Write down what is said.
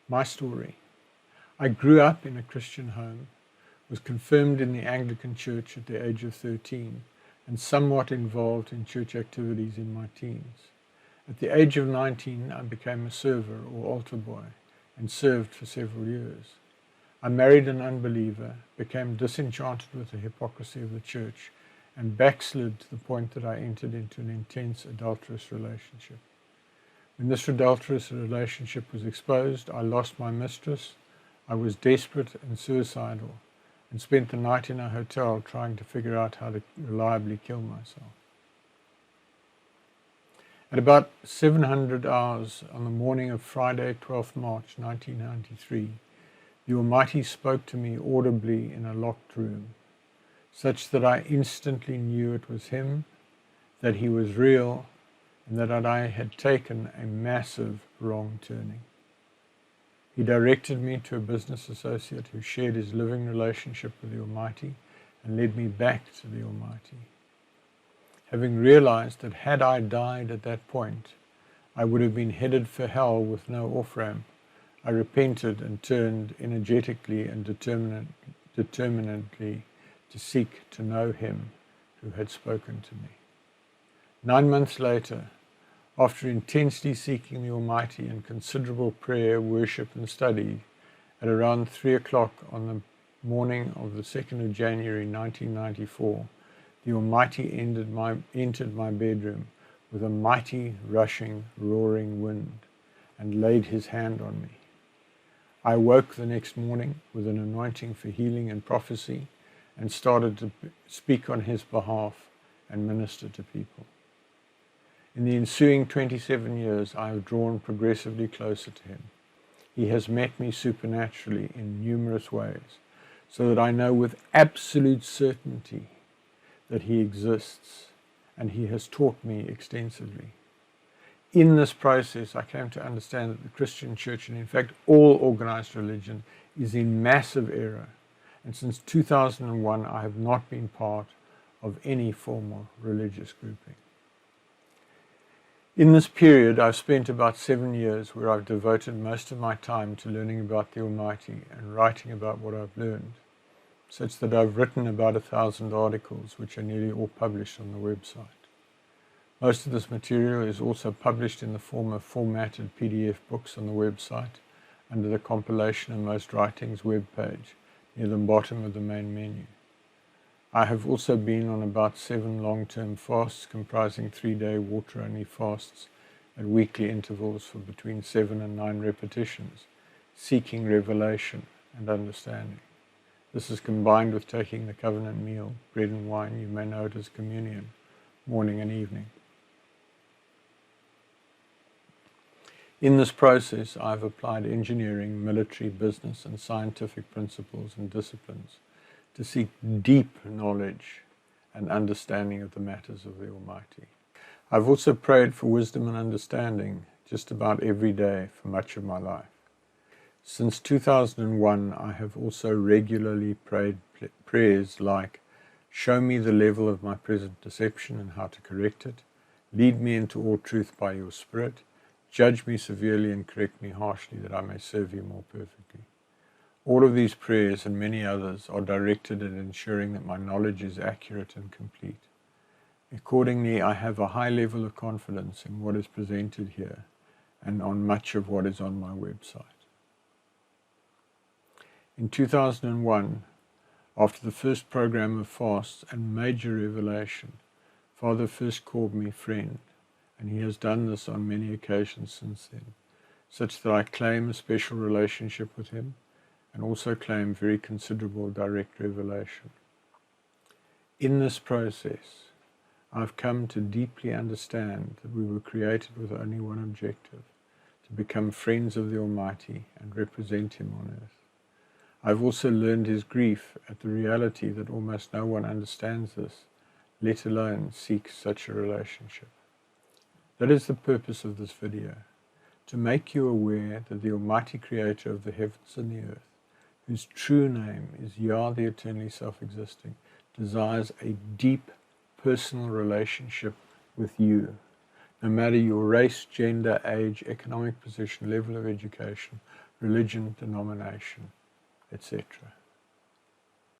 My story. I grew up in a Christian home, was confirmed in the Anglican Church at the age of 13, and somewhat involved in church activities in my teens. At the age of 19, I became a server or altar boy and served for several years. I married an unbeliever, became disenchanted with the hypocrisy of the church, and backslid to the point that I entered into an intense adulterous relationship. When this adulterous relationship was exposed, I lost my mistress. I was desperate and suicidal and spent the night in a hotel trying to figure out how to reliably kill myself. At about 700 hours on the morning of Friday, 12th March 1993, the Almighty spoke to me audibly in a locked room, such that I instantly knew it was Him, that He was real, and that I had taken a massive wrong turning. He directed me to a business associate who shared his living relationship with the Almighty and led me back to the Almighty. Having realized that had I died at that point, I would have been headed for hell with no off-ramp, I repented and turned energetically and determinedly to seek to know Him who had spoken to me. 9 months later, after intensely seeking the Almighty in considerable prayer, worship and study, at around 3 o'clock on the morning of the 2nd of January 1994, the Almighty entered my bedroom with a mighty, rushing, roaring wind and laid His hand on me. I awoke the next morning with an anointing for healing and prophecy and started to speak on His behalf and minister to people. In the ensuing 27 years, I have drawn progressively closer to Him. He has met me supernaturally in numerous ways, so that I know with absolute certainty that He exists, and He has taught me extensively. In this process, I came to understand that the Christian church, and in fact all organized religion, is in massive error, and since 2001 I have not been part of any formal religious grouping. In this period, I've spent about 7 years where I've devoted most of my time to learning about the Almighty and writing about what I've learned, such that I've written about 1,000 articles, which are nearly all published on the website. Most of this material is also published in the form of formatted PDF books on the website under the Compilation of Most Writings webpage near the bottom of the main menu. I have also been on about 7 long-term fasts comprising 3-day water-only fasts at weekly intervals for between 7 and 9 repetitions, seeking revelation and understanding. This is combined with taking the covenant meal, bread and wine, you may know it as communion, morning and evening. In this process, I have applied engineering, military, business, and scientific principles and disciplines to seek deep knowledge and understanding of the matters of the Almighty. I've also prayed for wisdom and understanding just about every day for much of my life. Since 2001, I have also regularly prayed prayers like, show me the level of my present deception and how to correct it, lead me into all truth by your Spirit, judge me severely and correct me harshly that I may serve you more perfectly. All of these prayers and many others are directed at ensuring that my knowledge is accurate and complete. Accordingly, I have a high level of confidence in what is presented here and on much of what is on my website. In 2001, after the first program of fasts and major revelation, Father first called me friend, and He has done this on many occasions since then, such that I claim a special relationship with Him and also claim very considerable direct revelation. In this process, I've come to deeply understand that we were created with only one objective, to become friends of the Almighty and represent Him on earth. I've also learned His grief at the reality that almost no one understands this, let alone seeks such a relationship. That is the purpose of this video, to make you aware that the Almighty Creator of the heavens and the earth, whose true name is Yah the Eternally Self-Existing, desires a deep personal relationship with you, no matter your race, gender, age, economic position, level of education, religion, denomination, etc.